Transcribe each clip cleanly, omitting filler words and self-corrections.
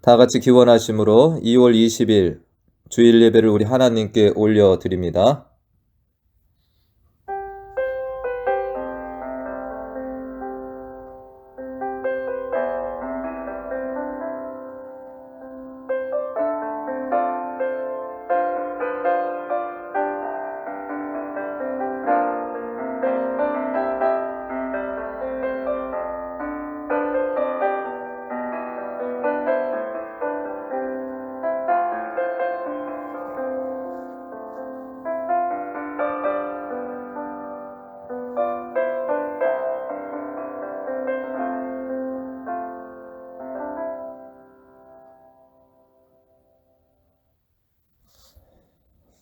다 같이 기원하심으로 2월 20일 주일 예배를 우리 하나님께 올려드립니다.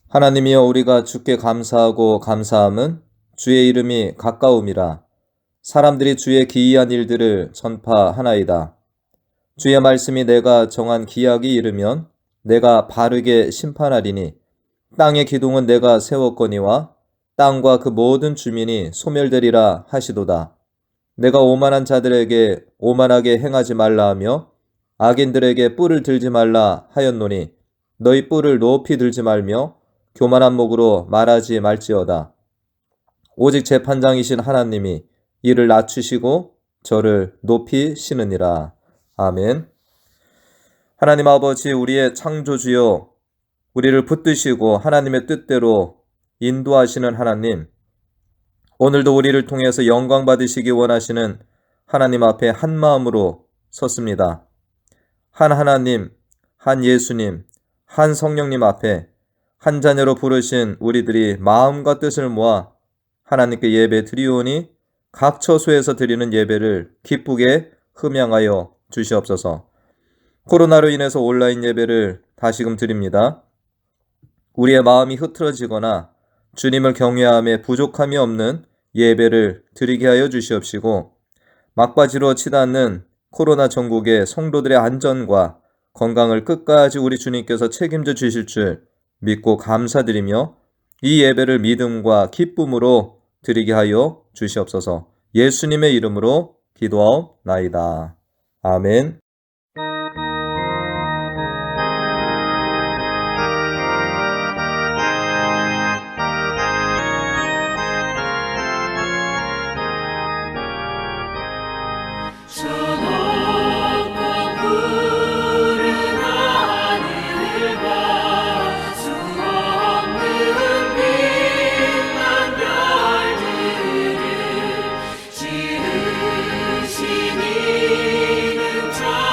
하나님이여, 우리가 주께 감사하고 감사함은 주의 이름이 가까움이라. 사람들이 주의 기이한 일들을 전파하나이다. 주의 말씀이 내가 정한 기약이 이르면 내가 바르게 심판하리니, 땅의 기둥은 내가 세웠거니와 땅과 그 모든 주민이 소멸되리라 하시도다. 내가 오만한 자들에게 오만하게 행하지 말라 하며 악인들에게 뿔을 들지 말라 하였노니, 너희 뿔을 높이 들지 말며 교만한 목으로 말하지 말지어다. 오직 재판장이신 하나님이 이를 낮추시고 저를 높이시느니라. 아멘. 하나님 아버지, 우리의 창조주여, 우리를 붙드시고 하나님의 뜻대로 인도하시는 하나님, 오늘도 우리를 통해서 영광 받으시기 원하시는 하나님 앞에 한 마음으로 섰습니다. 한 하나님, 한 예수님, 한 성령님 앞에 한 자녀로 부르신 우리들이 마음과 뜻을 모아 하나님께 예배 드리오니, 각 처소에서 드리는 예배를 기쁘게 흠양하여 주시옵소서. 코로나로 인해서 온라인 예배를 다시금 드립니다. 우리의 마음이 흐트러지거나 주님을 경외함에 부족함이 없는 예배를 드리게 하여 주시옵시고, 막바지로 치닫는 코로나 전국의 성도들의 안전과 건강을 끝까지 우리 주님께서 책임져 주실 줄 믿고 감사드리며, 이 예배를 믿음과 기쁨으로 드리게 하여 주시옵소서. 예수님의 이름으로 기도하옵나이다. 아멘. 지으신 이는 자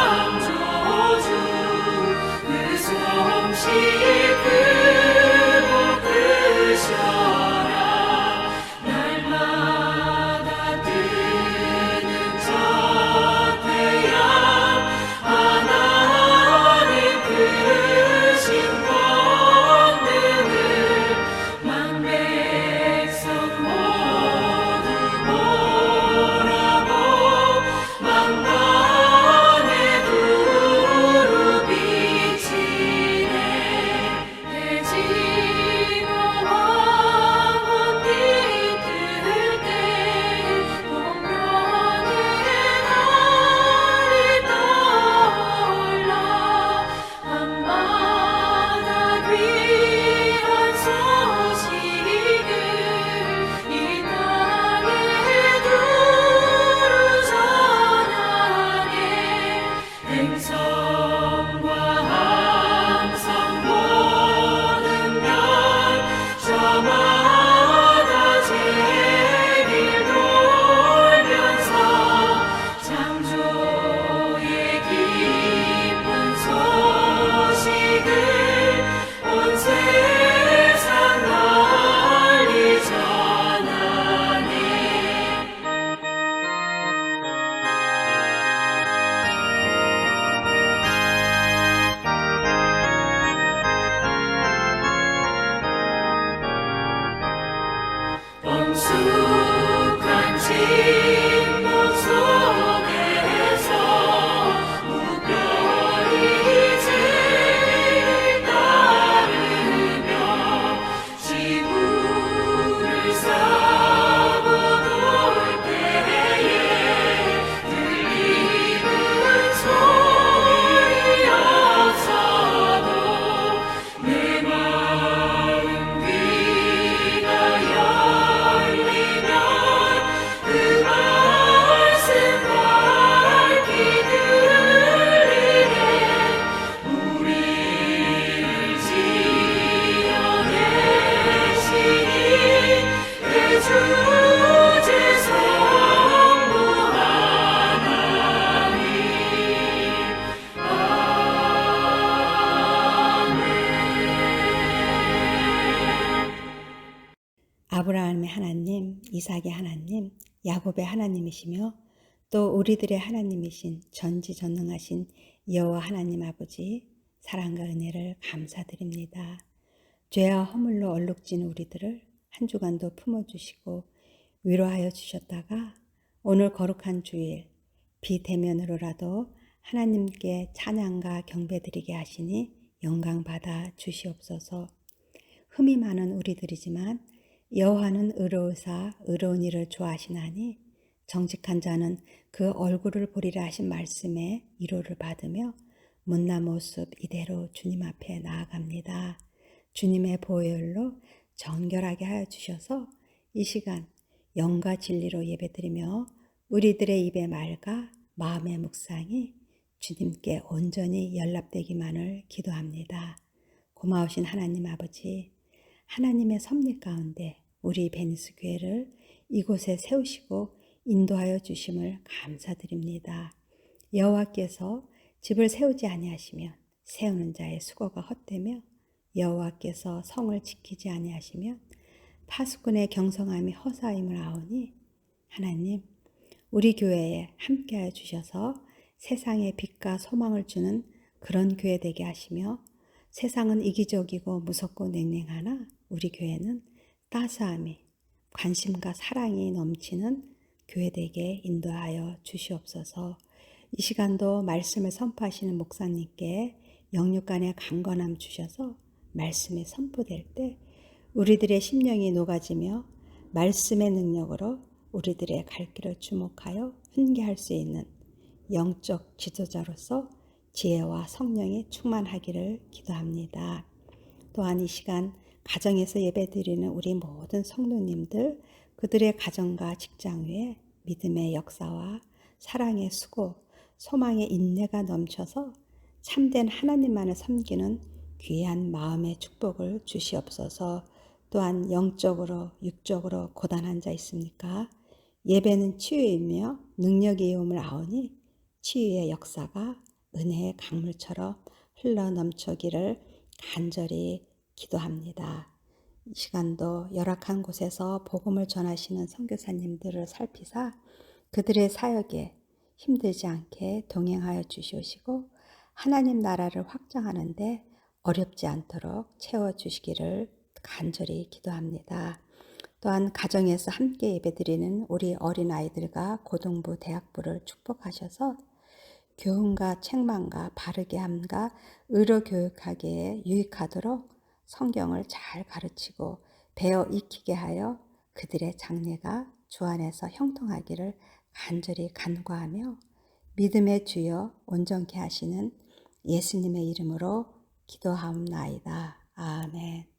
아브라함의 하나님, 이삭의 하나님, 야곱의 하나님이시며 또 우리들의 하나님이신 전지전능하신 여호와 하나님 아버지, 사랑과 은혜를 감사드립니다. 죄와 허물로 얼룩진 우리들을 한 주간도 품어주시고 위로하여 주셨다가 오늘 거룩한 주일 비대면으로라도 하나님께 찬양과 경배드리게 하시니 영광받아 주시옵소서. 흠이 많은 우리들이지만 여호와는 의로우사 의로운 일을 좋아하시나니 정직한 자는 그 얼굴을 보리라 하신 말씀에 위로를 받으며 못난 모습 이대로 주님 앞에 나아갑니다. 주님의 보혈로 정결하게 하여 주셔서 이 시간 영과 진리로 예배드리며 우리들의 입의 말과 마음의 묵상이 주님께 온전히 연락되기만을 기도합니다. 고마우신 하나님 아버지, 하나님의 섭리 가운데 우리 베니스 교회를 이곳에 세우시고 인도하여 주심을 감사드립니다. 여호와께서 집을 세우지 아니하시면 세우는 자의 수고가 헛되며 여호와께서 성을 지키지 아니하시면 파수꾼의 경성함이 허사임을 아오니 하나님, 우리 교회에 함께하여 주셔서 세상에 빛과 소망을 주는 그런 교회 되게 하시며 세상은 이기적이고 무섭고 냉랭하나 우리 교회는 따스함이 관심과 사랑이 넘치는 교회 되게 인도하여 주시옵소서. 이 시간도 말씀을 선포하시는 목사님께 영육간의 강건함 주셔서 말씀이 선포될 때 우리들의 심령이 녹아지며 말씀의 능력으로 우리들의 갈 길을 주목하여 훈계할 수 있는 영적 지도자로서 지혜와 성령이 충만하기를 기도합니다. 또한 이 시간 가정에서 예배드리는 우리 모든 성도님들, 그들의 가정과 직장 위에 믿음의 역사와 사랑의 수고, 소망의 인내가 넘쳐서 참된 하나님만을 섬기는 귀한 마음의 축복을 주시옵소서. 또한 영적으로 육적으로 고단한 자 있습니까? 예배는 치유이며 능력의 이음을 아오니 치유의 역사가 은혜의 강물처럼 흘러 넘쳐기를 간절히 기도합니다. 이 시간도 열악한 곳에서 복음을 전하시는 선교사님들을 살피사 그들의 사역에 힘들지 않게 동행하여 주시옵시고 하나님 나라를 확장하는데 어렵지 않도록 채워주시기를 간절히 기도합니다. 또한 가정에서 함께 예배드리는 우리 어린아이들과 고등부, 대학부를 축복하셔서 교훈과 책망과 바르게 함과 의로 교육하기에 유익하도록 성경을 잘 가르치고 배워 익히게 하여 그들의 장래가 주 안에서 형통하기를 간절히 간구하며 믿음의 주여 온전케 하시는 예수님의 이름으로 기도하옵나이다. 아멘.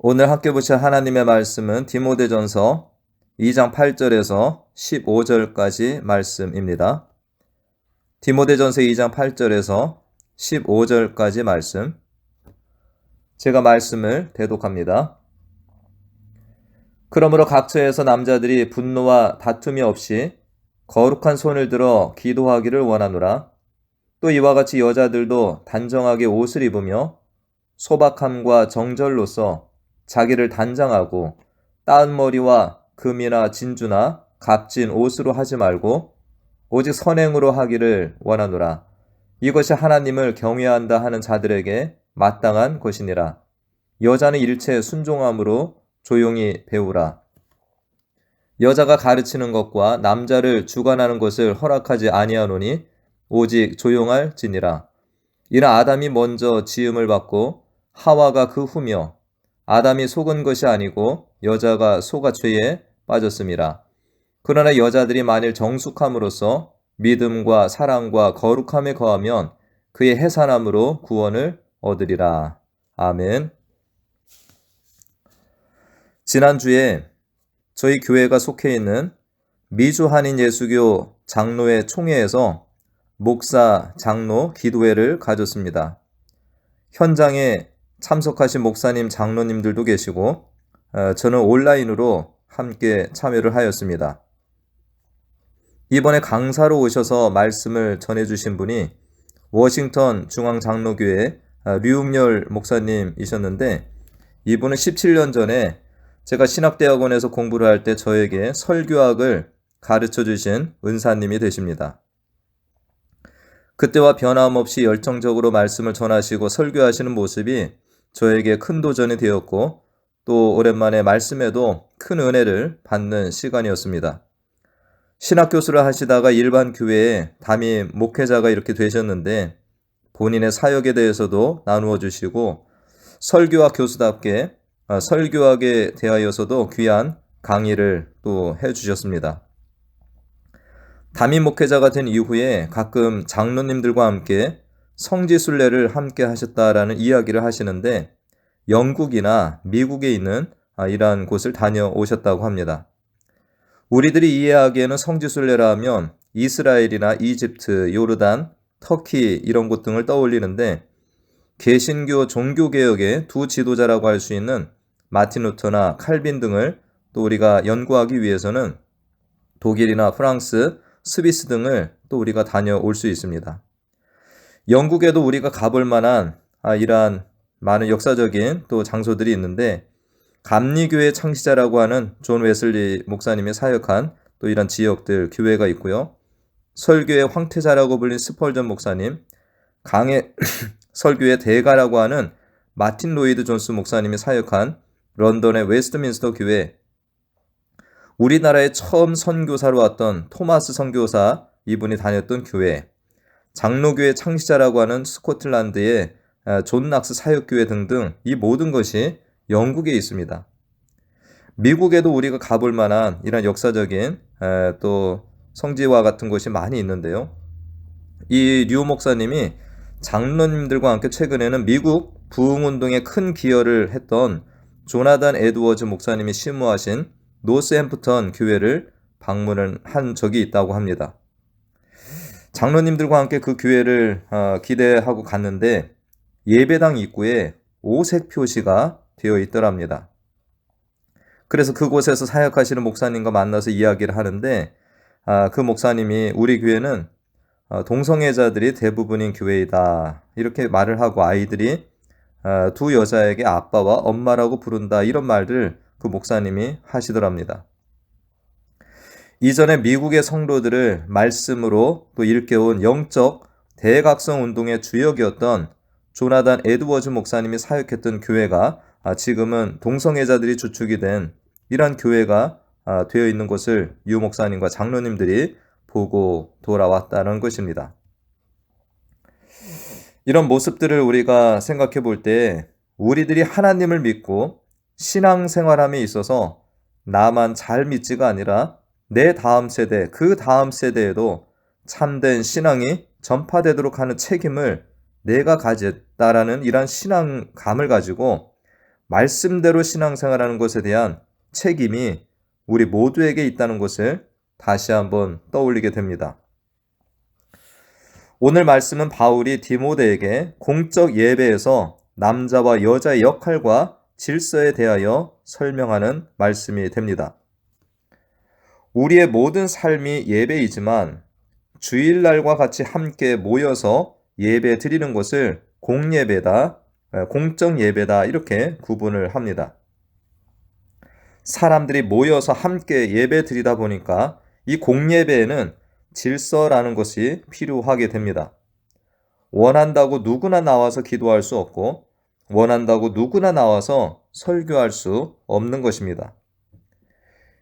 오늘 함께 보실 하나님의 말씀은 디모데전서 2장 8절에서 15절까지 말씀입니다. 디모데전서 2장 8절에서 15절까지 말씀. 제가 말씀을 대독합니다. 그러므로 각처에서 남자들이 분노와 다툼이 없이 거룩한 손을 들어 기도하기를 원하노라. 또 이와 같이 여자들도 단정하게 옷을 입으며 소박함과 정절로서 자기를 단장하고 따은 머리와 금이나 진주나 값진 옷으로 하지 말고 오직 선행으로 하기를 원하노라. 이것이 하나님을 경외한다 하는 자들에게 마땅한 것이니라. 여자는 일체 순종함으로 조용히 배우라. 여자가 가르치는 것과 남자를 주관하는 것을 허락하지 아니하노니 오직 조용할지니라. 이는 아담이 먼저 지음을 받고 하와가 그 후며 아담이 속은 것이 아니고 여자가 속아 죄에 빠졌음이라. 그러나 여자들이 만일 정숙함으로써 믿음과 사랑과 거룩함에 거하면 그의 해산함으로 구원을 얻으리라. 아멘. 지난주에 저희 교회가 속해 있는 미주 한인 예수교 장로회 총회에서 목사, 장로 기도회를 가졌습니다. 현장에 참석하신 목사님, 장로님들도 계시고 저는 온라인으로 함께 참여를 하였습니다. 이번에 강사로 오셔서 말씀을 전해주신 분이 워싱턴 중앙장로교회 류웅열 목사님이셨는데, 이분은 17년 전에 제가 신학대학원에서 공부를 할 때 저에게 설교학을 가르쳐 주신 은사님이 되십니다. 그때와 변함없이 열정적으로 말씀을 전하시고 설교하시는 모습이 저에게 큰 도전이 되었고, 또 오랜만에 말씀에도 큰 은혜를 받는 시간이었습니다. 신학교수를 하시다가 일반 교회에 담임 목회자가 이렇게 되셨는데, 본인의 사역에 대해서도 나누어 주시고 설교학 교수답게 설교학에 대하여서도 귀한 강의를 또 해주셨습니다. 담임 목회자가 된 이후에 가끔 장로님들과 함께 성지순례를 함께 하셨다라는 이야기를 하시는데, 영국이나 미국에 있는 이러한 곳을 다녀오셨다고 합니다. 우리들이 이해하기에는 성지순례라 하면 이스라엘이나 이집트, 요르단, 터키 이런 곳 등을 떠올리는데, 개신교 종교개혁의 두 지도자라고 할 수 있는 마틴 루터나 칼빈 등을 또 우리가 연구하기 위해서는 독일이나 프랑스, 스위스 등을 또 우리가 다녀올 수 있습니다. 영국에도 우리가 가볼 만한 이러한 많은 역사적인 또 장소들이 있는데, 감리교회 창시자라고 하는 존 웨슬리 목사님이 사역한 또 이런 지역들, 교회가 있고요. 설교의 황태자라고 불린 스펄전 목사님, 강해 설교의 대가라고 하는 마틴 로이드 존스 목사님이 사역한 런던의 웨스트민스터 교회, 우리나라에 처음 선교사로 왔던 토마스 선교사 이분이 다녔던 교회, 장로교회 창시자라고 하는 스코틀랜드의 존 낙스 사역교회 등등, 이 모든 것이 영국에 있습니다. 미국에도 우리가 가볼 만한 이런 역사적인 또 성지와 같은 곳이 많이 있는데요. 이 류 목사님이 장로님들과 함께 최근에는 미국 부흥운동에 큰 기여를 했던 조나단 에드워즈 목사님이 심무하신 노스햄프턴 교회를 방문을 한 적이 있다고 합니다. 장로님들과 함께 그 교회를 기대하고 갔는데, 예배당 입구에 오색 표시가 되어 있더랍니다. 그래서 그곳에서 사역하시는 목사님과 만나서 이야기를 하는데, 그 목사님이 우리 교회는 동성애자들이 대부분인 교회이다 이렇게 말을 하고, 아이들이 두 여자에게 아빠와 엄마라고 부른다 이런 말을 그 목사님이 하시더랍니다. 이전에 미국의 성도들을 말씀으로 또 일깨운 영적 대각성 운동의 주역이었던 조나단 에드워즈 목사님이 사역했던 교회가 지금은 동성애자들이 주축이 된 이러한 교회가 되어 있는 것을 유 목사님과 장로님들이 보고 돌아왔다는 것입니다. 이런 모습들을 우리가 생각해 볼 때, 우리들이 하나님을 믿고 신앙생활함에 있어서 나만 잘 믿지가 아니라 내 다음 세대, 그 다음 세대에도 참된 신앙이 전파되도록 하는 책임을 내가 가졌다라는 이러한 신앙감을 가지고 말씀대로 신앙생활하는 것에 대한 책임이 우리 모두에게 있다는 것을 다시 한번 떠올리게 됩니다. 오늘 말씀은 바울이 디모데에게 공적 예배에서 남자와 여자의 역할과 질서에 대하여 설명하는 말씀이 됩니다. 우리의 모든 삶이 예배이지만 주일날과 같이 함께 모여서 예배 드리는 것을 공예배다, 공적 예배다 이렇게 구분을 합니다. 사람들이 모여서 함께 예배 드리다 보니까 이 공예배에는 질서라는 것이 필요하게 됩니다. 원한다고 누구나 나와서 기도할 수 없고, 원한다고 누구나 나와서 설교할 수 없는 것입니다.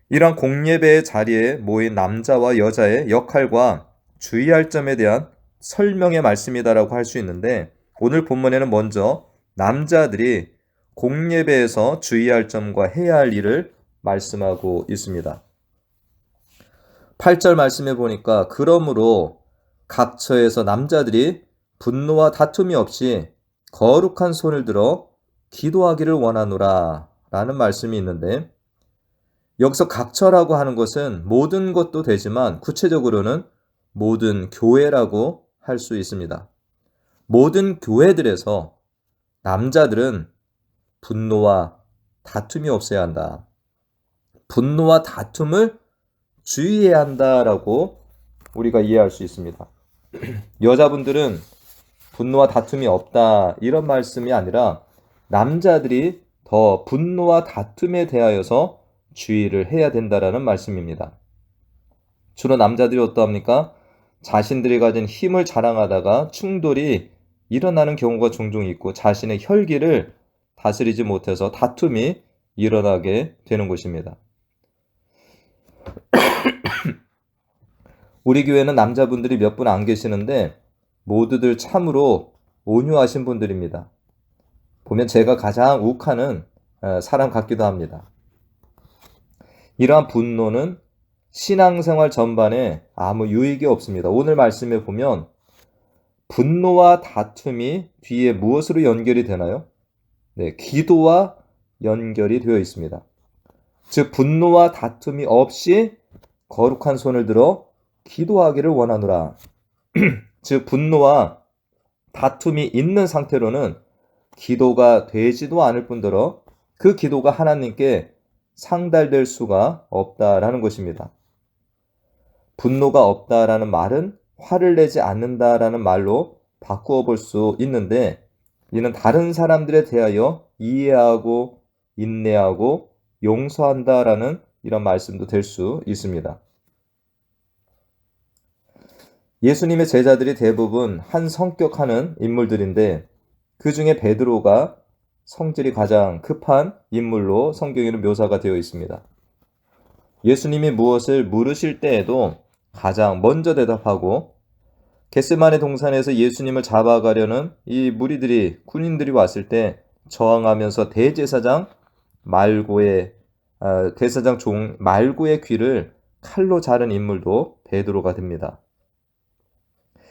이러한 공예배의 자리에 모인 남자와 여자의 역할과 주의할 점에 대한 설명의 말씀이다라고 할 수 있는데, 오늘 본문에는 먼저 남자들이 공예배에서 주의할 점과 해야 할 일을 말씀하고 있습니다. 8절 말씀해 보니까 그러므로 각처에서 남자들이 분노와 다툼이 없이 거룩한 손을 들어 기도하기를 원하노라 라는 말씀이 있는데, 여기서 각처라고 하는 것은 모든 것도 되지만 구체적으로는 모든 교회라고 할 수 있습니다. 모든 교회들에서 남자들은 분노와 다툼이 없어야 한다. 분노와 다툼을 주의해야 한다라고 우리가 이해할 수 있습니다. 여자분들은 분노와 다툼이 없다 이런 말씀이 아니라 남자들이 더 분노와 다툼에 대하여서 주의를 해야 된다라는 말씀입니다. 주로 남자들이 어떠합니까? 자신들이 가진 힘을 자랑하다가 충돌이 일어나는 경우가 종종 있고 자신의 혈기를 다스리지 못해서 다툼이 일어나게 되는 것입니다. 우리 교회는 남자분들이 몇 분 안 계시는데 모두들 참으로 온유하신 분들입니다. 보면 제가 가장 욱하는 사람 같기도 합니다. 이러한 분노는 신앙생활 전반에 아무 유익이 없습니다. 오늘 말씀에 보면 분노와 다툼이 뒤에 무엇으로 연결이 되나요? 네, 기도와 연결이 되어 있습니다. 즉 분노와 다툼이 없이 거룩한 손을 들어 기도하기를 원하노라. 즉 분노와 다툼이 있는 상태로는 기도가 되지도 않을 뿐더러 그 기도가 하나님께 상달될 수가 없다라는 것입니다. 분노가 없다라는 말은 화를 내지 않는다라는 말로 바꾸어 볼 수 있는데, 이는 다른 사람들에 대하여 이해하고 인내하고 용서한다라는 이런 말씀도 될 수 있습니다. 예수님의 제자들이 대부분 한 성격하는 인물들인데 그 중에 베드로가 성질이 가장 급한 인물로 성경에는 묘사가 되어 있습니다. 예수님이 무엇을 물으실 때에도 가장 먼저 대답하고, 겟세마네 동산에서 예수님을 잡아가려는 이 무리들이 군인들이 왔을 때 저항하면서 대제사장 종 말고의 귀를 칼로 자른 인물도 베드로가 됩니다.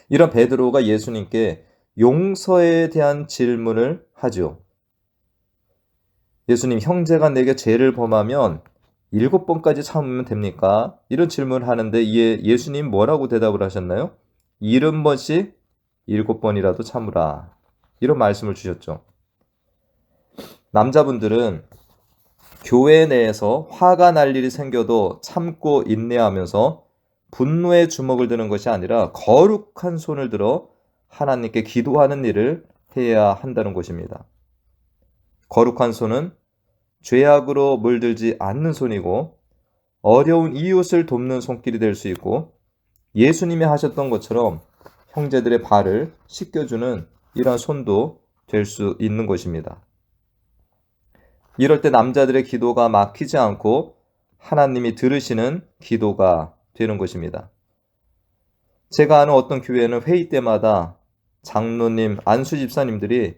이런 베드로가 예수님께 용서에 대한 질문을 하죠. 예수님, 형제가 내게 죄를 범하면 7번까지 참으면 됩니까? 이런 질문을 하는데 이에 예수님 뭐라고 대답을 하셨나요? 70번씩 7번이라도 참으라. 이런 말씀을 주셨죠. 남자분들은 교회 내에서 화가 날 일이 생겨도 참고 인내하면서 분노의 주먹을 드는 것이 아니라 거룩한 손을 들어 하나님께 기도하는 일을 해야 한다는 것입니다. 거룩한 손은 죄악으로 물들지 않는 손이고 어려운 이웃을 돕는 손길이 될 수 있고, 예수님이 하셨던 것처럼 형제들의 발을 씻겨주는 이러한 손도 될 수 있는 것입니다. 이럴 때 남자들의 기도가 막히지 않고 하나님이 들으시는 기도가 되는 것입니다. 제가 아는 어떤 교회는 회의 때마다 장로님, 안수 집사님들이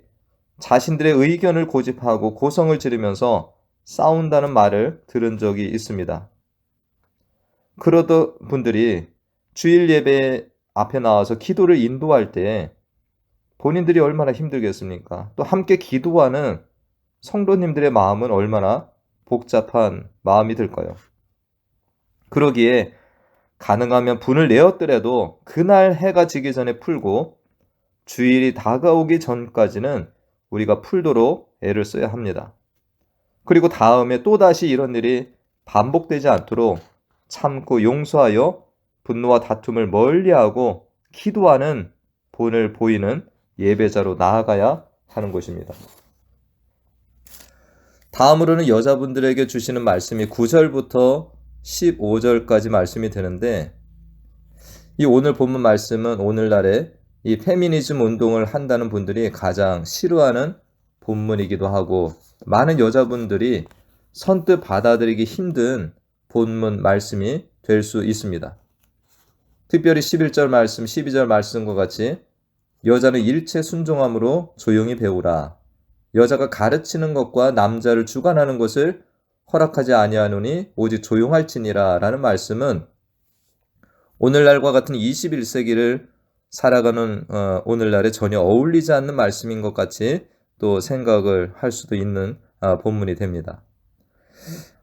자신들의 의견을 고집하고 고성을 지르면서 싸운다는 말을 들은 적이 있습니다. 그러던 분들이 주일 예배 앞에 나와서 기도를 인도할 때 본인들이 얼마나 힘들겠습니까? 또 함께 기도하는 성도님들의 마음은 얼마나 복잡한 마음이 들까요? 그러기에 가능하면 분을 내었더라도 그날 해가 지기 전에 풀고 주일이 다가오기 전까지는 우리가 풀도록 애를 써야 합니다. 그리고 다음에 또다시 이런 일이 반복되지 않도록 참고 용서하여 분노와 다툼을 멀리하고 기도하는 본을 보이는 예배자로 나아가야 하는 것입니다. 다음으로는 여자분들에게 주시는 말씀이 9절부터 15절까지 말씀이 되는데, 이 오늘 본문 말씀은 오늘날에 이 페미니즘 운동을 한다는 분들이 가장 싫어하는 본문이기도 하고, 많은 여자분들이 선뜻 받아들이기 힘든 본문 말씀이 될 수 있습니다. 특별히 11절 말씀, 12절 말씀과 같이 여자는 일체 순종함으로 조용히 배우라. 여자가 가르치는 것과 남자를 주관하는 것을 허락하지 아니하노니 오직 조용할지니라 라는 말씀은 오늘날과 같은 21세기를 살아가는 오늘날에 전혀 어울리지 않는 말씀인 것 같이 또 생각을 할 수도 있는 본문이 됩니다.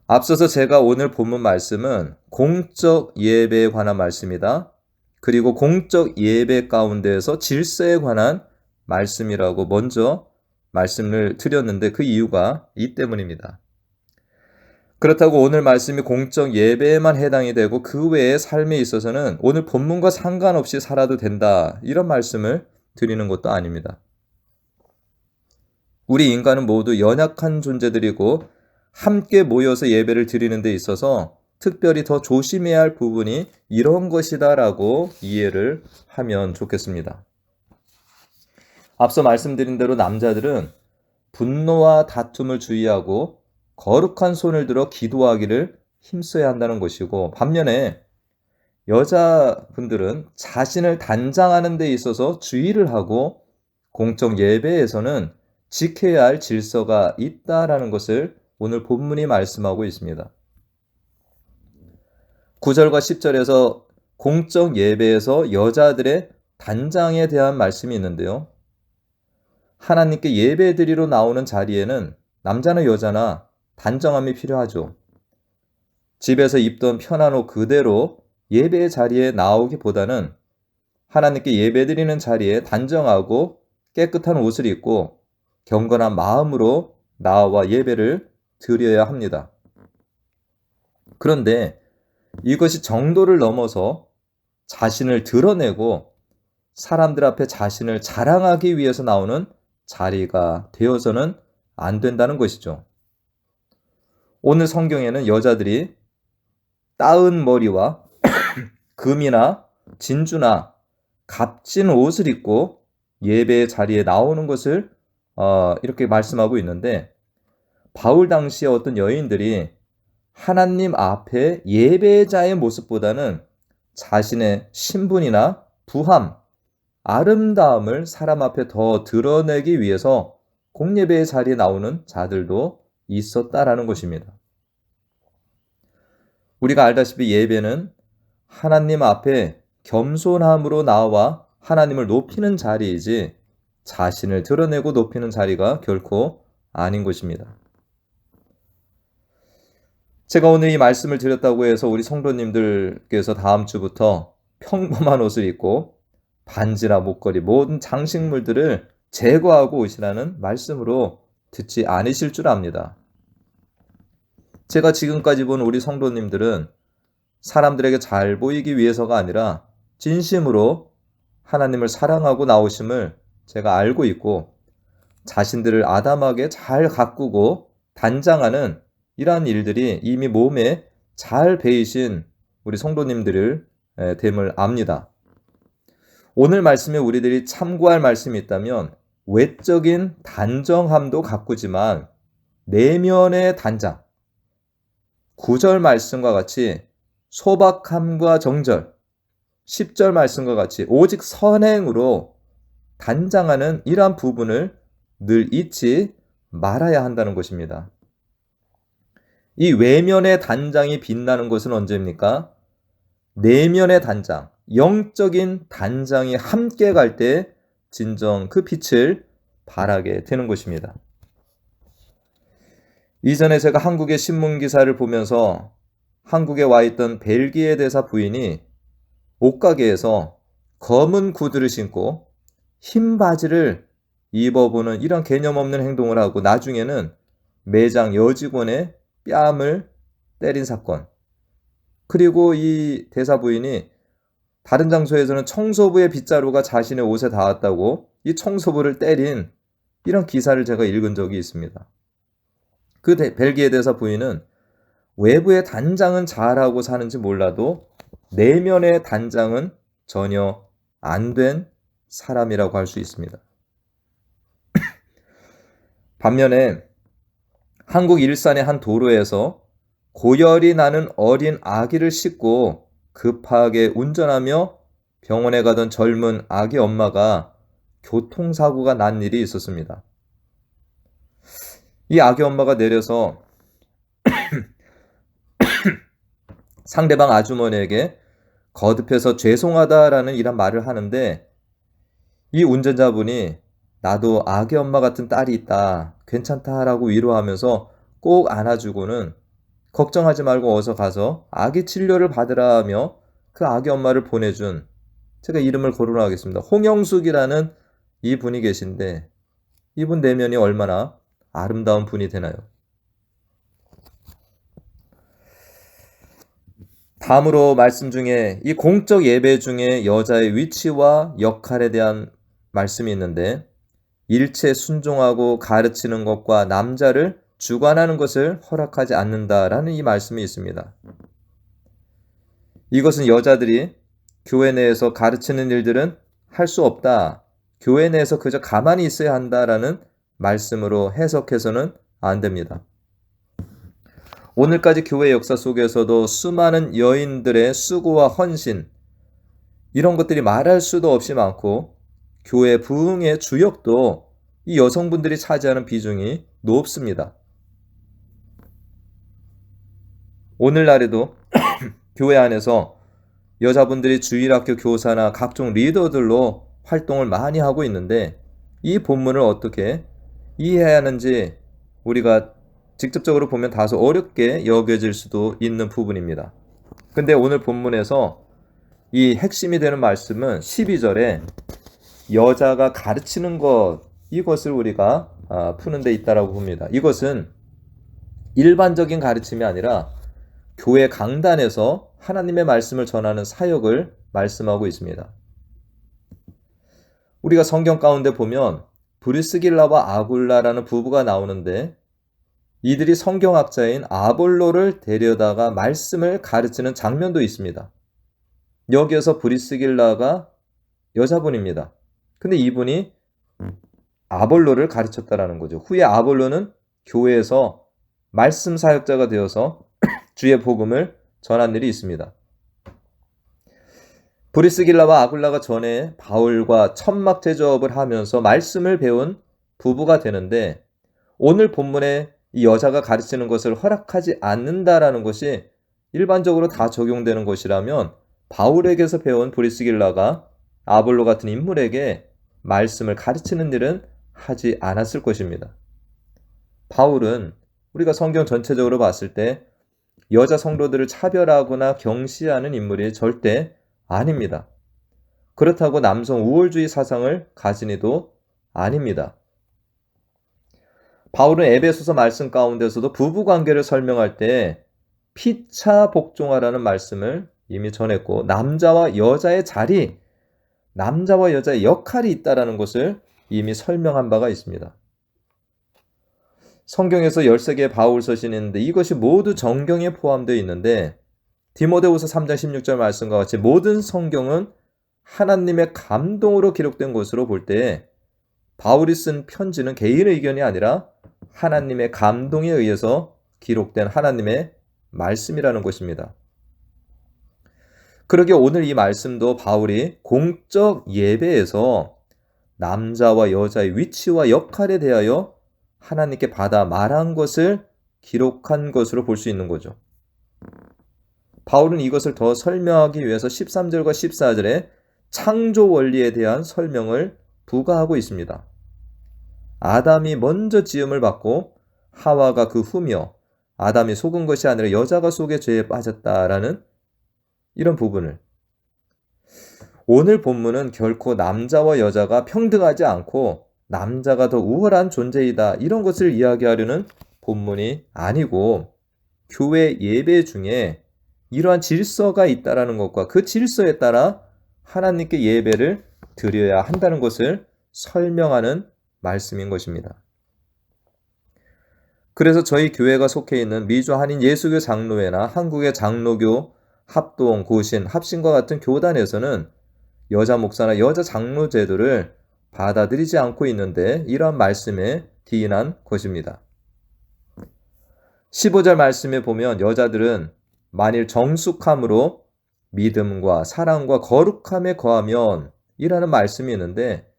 앞서서 제가 오늘 본문 말씀은 공적 예배에 관한 말씀이다. 그리고 공적 예배 가운데에서 질서에 관한 말씀이라고 먼저 말씀을 드렸는데 그 이유가 이 때문입니다. 그렇다고 오늘 말씀이 공적 예배에만 해당이 되고 그 외의 삶에 있어서는 오늘 본문과 상관없이 살아도 된다, 이런 말씀을 드리는 것도 아닙니다. 우리 인간은 모두 연약한 존재들이고 함께 모여서 예배를 드리는 데 있어서 특별히 더 조심해야 할 부분이 이런 것이다라고 이해를 하면 좋겠습니다. 앞서 말씀드린 대로 남자들은 분노와 다툼을 주의하고 거룩한 손을 들어 기도하기를 힘써야 한다는 것이고, 반면에 여자분들은 자신을 단장하는 데 있어서 주의를 하고 공적 예배에서는 지켜야 할 질서가 있다라는 것을 오늘 본문이 말씀하고 있습니다. 9절과 10절에서 공적 예배에서 여자들의 단장에 대한 말씀이 있는데요. 하나님께 예배드리러 나오는 자리에는 남자나 여자나 단정함이 필요하죠. 집에서 입던 편한 옷 그대로 예배의 자리에 나오기보다는 하나님께 예배드리는 자리에 단정하고 깨끗한 옷을 입고 경건한 마음으로 나와 예배를 드려야 합니다. 그런데 이것이 정도를 넘어서 자신을 드러내고 사람들 앞에 자신을 자랑하기 위해서 나오는 자리가 되어서는 안 된다는 것이죠. 오늘 성경에는 여자들이 따은 머리와 금이나 진주나 값진 옷을 입고 예배의 자리에 나오는 것을 이렇게 말씀하고 있는데, 바울 당시에 어떤 여인들이 하나님 앞에 예배자의 모습보다는 자신의 신분이나 부함, 아름다움을 사람 앞에 더 드러내기 위해서 공예배의 자리에 나오는 자들도 있었다라는 것입니다. 우리가 알다시피 예배는 하나님 앞에 겸손함으로 나와 하나님을 높이는 자리이지 자신을 드러내고 높이는 자리가 결코 아닌 것입니다. 제가 오늘 이 말씀을 드렸다고 해서 우리 성도님들께서 다음 주부터 평범한 옷을 입고 반지나 목걸이, 모든 장식물들을 제거하고 오시라는 말씀으로 듣지 않으실 줄 압니다. 제가 지금까지 본 우리 성도님들은 사람들에게 잘 보이기 위해서가 아니라 진심으로 하나님을 사랑하고 나오심을 제가 알고 있고, 자신들을 아담하게 잘 가꾸고 단장하는 이러한 일들이 이미 몸에 잘 배이신 우리 성도님들을 됨을 압니다. 오늘 말씀에 우리들이 참고할 말씀이 있다면 외적인 단정함도 가꾸지만 내면의 단장, 9절 말씀과 같이 소박함과 정절, 10절 말씀과 같이 오직 선행으로 단장하는 이러한 부분을 늘 잊지 말아야 한다는 것입니다. 이 외면의 단장이 빛나는 것은 언제입니까? 내면의 단장, 영적인 단장이 함께 갈 때 진정 그 빛을 발하게 되는 것입니다. 이전에 제가 한국의 신문 기사를 보면서 한국에 와 있던 벨기에 대사 부인이 옷가게에서 검은 구두를 신고 흰 바지를 입어보는 이런 개념 없는 행동을 하고 나중에는 매장 여직원의 뺨을 때린 사건, 그리고 이 대사 부인이 다른 장소에서는 청소부의 빗자루가 자신의 옷에 닿았다고 이 청소부를 때린 이런 기사를 제가 읽은 적이 있습니다. 그 벨기에 대사 부인은 외부의 단장은 잘하고 사는지 몰라도 내면의 단장은 전혀 안 된 사람이라고 할 수 있습니다. 반면에 한국 일산의 한 도로에서 고열이 나는 어린 아기를 싣고 급하게 운전하며 병원에 가던 젊은 아기 엄마가 교통사고가 난 일이 있었습니다. 이 아기 엄마가 내려서 상대방 아주머니에게 거듭해서 죄송하다라는 이런 말을 하는데 이 운전자분이 나도 아기 엄마 같은 딸이 있다. 괜찮다라고 위로하면서 꼭 안아주고는 걱정하지 말고 어서 가서 아기 치료를 받으라며 그 아기 엄마를 보내준 제가 이름을 거론하겠습니다. 홍영숙이라는 이 분이 계신데 이분 내면이 얼마나 아름다운 분이 되나요? 다음으로 말씀 중에 이 공적 예배 중에 여자의 위치와 역할에 대한 말씀이 있는데 일체 순종하고 가르치는 것과 남자를 주관하는 것을 허락하지 않는다라는 이 말씀이 있습니다. 이것은 여자들이 교회 내에서 가르치는 일들은 할 수 없다. 교회 내에서 그저 가만히 있어야 한다라는 말씀으로 해석해서는 안 됩니다. 오늘까지 교회 역사 속에서도 수많은 여인들의 수고와 헌신, 이런 것들이 말할 수도 없이 많고 교회 부흥의 주역도 이 여성분들이 차지하는 비중이 높습니다. 오늘날에도 교회 안에서 여자분들이 주일학교 교사나 각종 리더들로 활동을 많이 하고 있는데 이 본문을 어떻게 이해해야 하는지 우리가 직접적으로 보면 다소 어렵게 여겨질 수도 있는 부분입니다. 근데 오늘 본문에서 이 핵심이 되는 말씀은 12절에 여자가 가르치는 것, 이것을 우리가 푸는 데 있다라고 봅니다. 이것은 일반적인 가르침이 아니라 교회 강단에서 하나님의 말씀을 전하는 사역을 말씀하고 있습니다. 우리가 성경 가운데 보면 브리스길라와 아굴라라는 부부가 나오는데 이들이 성경학자인 아볼로를 데려다가 말씀을 가르치는 장면도 있습니다. 여기에서 브리스길라가 여자분입니다. 근데 이분이 아볼로를 가르쳤다라는 거죠. 후에 아볼로는 교회에서 말씀 사역자가 되어서 주의 복음을 전한 일이 있습니다. 브리스길라와 아굴라가 전에 바울과 천막 제조업을 하면서 말씀을 배운 부부가 되는데 오늘 본문에 이 여자가 가르치는 것을 허락하지 않는다라는 것이 일반적으로 다 적용되는 것이라면 바울에게서 배운 브리스길라가 아볼로 같은 인물에게 말씀을 가르치는 일은 하지 않았을 것입니다. 바울은 우리가 성경 전체적으로 봤을 때 여자 성도들을 차별하거나 경시하는 인물이 절대 아닙니다. 그렇다고 남성 우월주의 사상을 가진 이도 아닙니다. 바울은 에베소서 말씀 가운데서도 부부관계를 설명할 때 피차 복종하라는 말씀을 이미 전했고 남자와 여자의 자리, 남자와 여자의 역할이 있다는 것을 이미 설명한 바가 있습니다. 성경에서 13개의 바울 서신이 있는데 이것이 모두 정경에 포함되어 있는데 디모데후서 3장 16절 말씀과 같이 모든 성경은 하나님의 감동으로 기록된 것으로 볼 때 바울이 쓴 편지는 개인의 의견이 아니라 하나님의 감동에 의해서 기록된 하나님의 말씀이라는 것입니다. 그러게 오늘 이 말씀도 바울이 공적 예배에서 남자와 여자의 위치와 역할에 대하여 하나님께 받아 말한 것을 기록한 것으로 볼 수 있는 거죠. 바울은 이것을 더 설명하기 위해서 13절과 14절에 창조 원리에 대한 설명을 부가하고 있습니다. 아담이 먼저 지음을 받고 하와가 그 후며 아담이 속은 것이 아니라 여자가 속에 죄에 빠졌다라는 이런 부분을 오늘 본문은 결코 남자와 여자가 평등하지 않고 남자가 더 우월한 존재이다 이런 것을 이야기하려는 본문이 아니고 교회 예배 중에 이러한 질서가 있다라는 것과 그 질서에 따라 하나님께 예배를 드려야 한다는 것을 설명하는 말씀인 것입니다. 그래서 저희 교회가 속해 있는 미주 한인 예수교 장로회나 한국의 장로교, 합동, 고신, 합신과 같은 교단에서는 여자 목사나 여자 장로 제도를 받아들이지 않고 있는데 이러한 말씀에 기인한 것입니다. 15절 말씀에 보면 여자들은 만일 정숙함으로 믿음과 사랑과 거룩함에 거하면 이라는 말씀이 있는데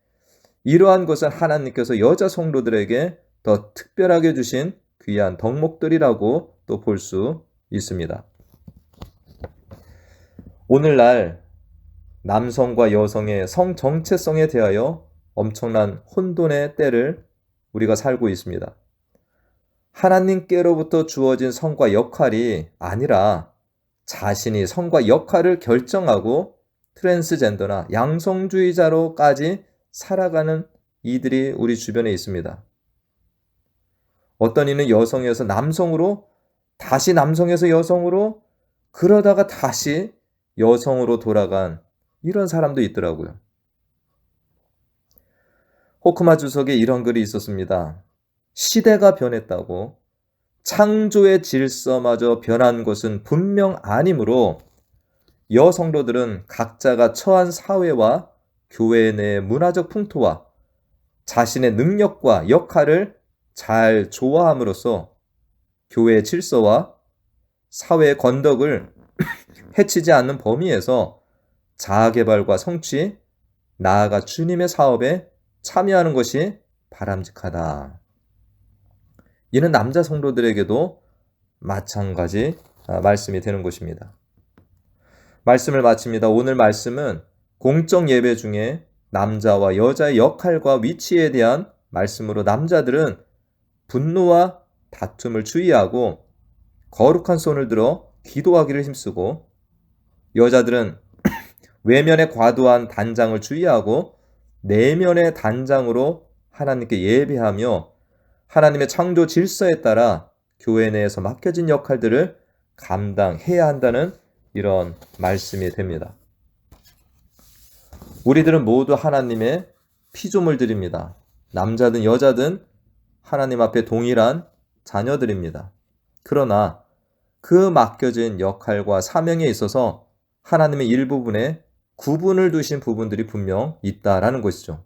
이러한 것은 하나님께서 여자 성도들에게 더 특별하게 주신 귀한 덕목들이라고 또 볼 수 있습니다. 오늘날 남성과 여성의 성 정체성에 대하여 엄청난 혼돈의 때를 우리가 살고 있습니다. 하나님께로부터 주어진 성과 역할이 아니라 자신이 성과 역할을 결정하고 트랜스젠더나 양성주의자로까지 살아가는 이들이 우리 주변에 있습니다. 어떤 이는 여성에서 남성으로, 다시 남성에서 여성으로, 그러다가 다시 여성으로 돌아간 이런 사람도 있더라고요. 호크마 주석에 이런 글이 있었습니다. 시대가 변했다고 창조의 질서마저 변한 것은 분명 아니므로 여성도들은 각자가 처한 사회와 교회 내 문화적 풍토와 자신의 능력과 역할을 잘 조화함으로써 교회의 질서와 사회의 건덕을 해치지 않는 범위에서 자아개발과 성취, 나아가 주님의 사업에 참여하는 것이 바람직하다. 이는 남자 성도들에게도 마찬가지 말씀이 되는 것입니다. 말씀을 마칩니다. 오늘 말씀은 공적 예배 중에 남자와 여자의 역할과 위치에 대한 말씀으로 남자들은 분노와 다툼을 주의하고 거룩한 손을 들어 기도하기를 힘쓰고 여자들은 외면의 과도한 단장을 주의하고 내면의 단장으로 하나님께 예배하며 하나님의 창조 질서에 따라 교회 내에서 맡겨진 역할들을 감당해야 한다는 이런 말씀이 됩니다. 우리들은 모두 하나님의 피조물들입니다. 남자든 여자든 하나님 앞에 동일한 자녀들입니다. 그러나 그 맡겨진 역할과 사명에 있어서 하나님의 일부분에 구분을 두신 부분들이 분명 있다라는 것이죠.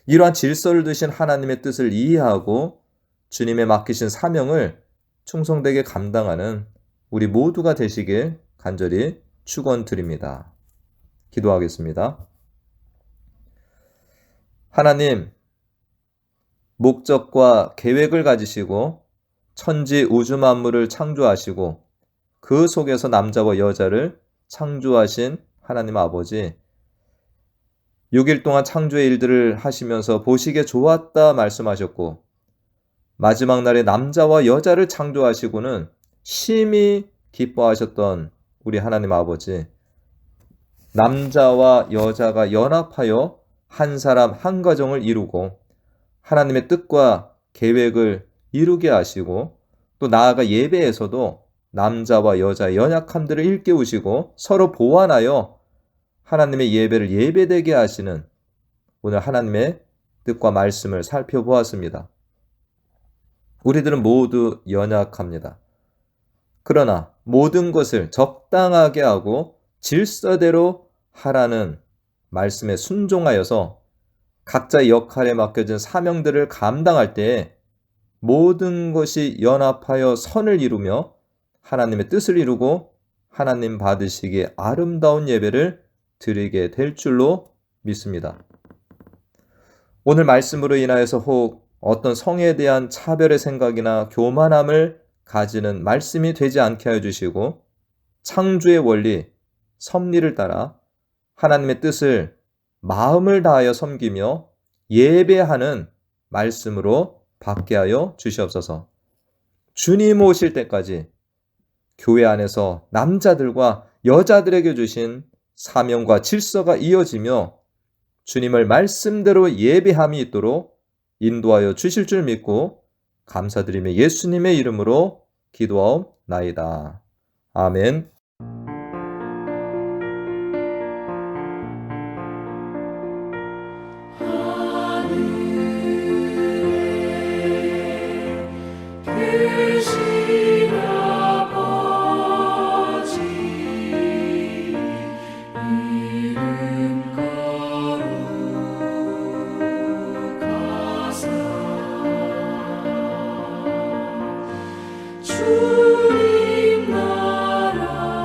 이러한 질서를 두신 하나님의 뜻을 이해하고 주님의 맡기신 사명을 충성되게 감당하는 우리 모두가 되시길 간절히 축원드립니다. 기도하겠습니다. 하나님, 목적과 계획을 가지시고 천지 우주 만물을 창조하시고 그 속에서 남자와 여자를 창조하신 하나님 아버지, 6일 동안 창조의 일들을 하시면서 보시기에 좋았다 말씀하셨고 마지막 날에 남자와 여자를 창조하시고는 심히 기뻐하셨던 우리 하나님 아버지, 남자와 여자가 연합하여 한 사람 한 가정을 이루고 하나님의 뜻과 계획을 이루게 하시고 또 나아가 예배에서도 남자와 여자의 연약함들을 일깨우시고 서로 보완하여 하나님의 예배를 예배되게 하시는 오늘 하나님의 뜻과 말씀을 살펴보았습니다. 우리들은 모두 연약합니다. 그러나 모든 것을 적당하게 하고 질서대로 하라는 말씀에 순종하여서 각자의 역할에 맡겨진 사명들을 감당할 때에 모든 것이 연합하여 선을 이루며 하나님의 뜻을 이루고 하나님 받으시기에 아름다운 예배를 드리게 될 줄로 믿습니다. 오늘 말씀으로 인하여서 혹 어떤 성에 대한 차별의 생각이나 교만함을 가지는 말씀이 되지 않게 하여 주시고 창조의 원리, 섭리를 따라 하나님의 뜻을 마음을 다하여 섬기며 예배하는 말씀으로 받게 하여 주시옵소서. 주님 오실 때까지 교회 안에서 남자들과 여자들에게 주신 사명과 질서가 이어지며 주님을 말씀대로 예배함이 있도록 인도하여 주실 줄 믿고 감사드리며 예수님의 이름으로 기도하옵나이다. 아멘. 주님 나라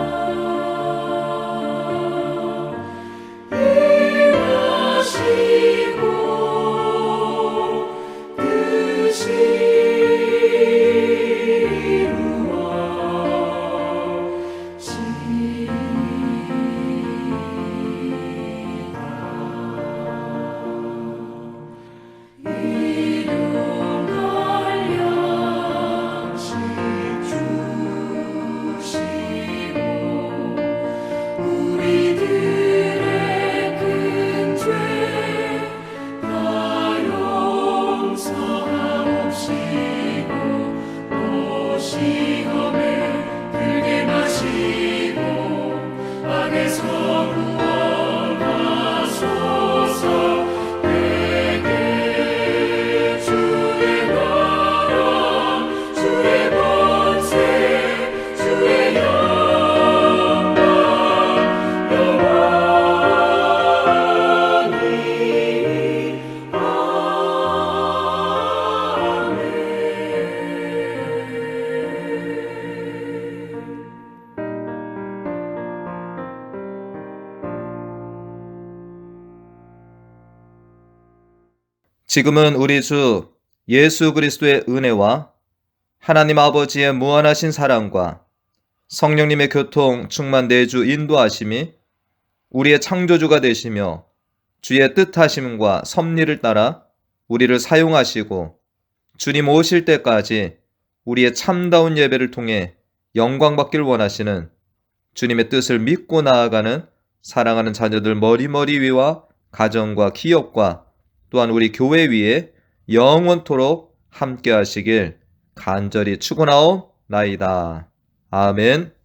지금은 우리 주 예수 그리스도의 은혜와 하나님 아버지의 무한하신 사랑과 성령님의 교통, 충만 내주 인도하심이 우리의 창조주가 되시며 주의 뜻하심과 섭리를 따라 우리를 사용하시고 주님 오실 때까지 우리의 참다운 예배를 통해 영광받길 원하시는 주님의 뜻을 믿고 나아가는 사랑하는 자녀들 머리머리 위와 가정과 기업과 또한 우리 교회 위에 영원토록 함께 하시길 간절히 축원하옵나이다. 아멘.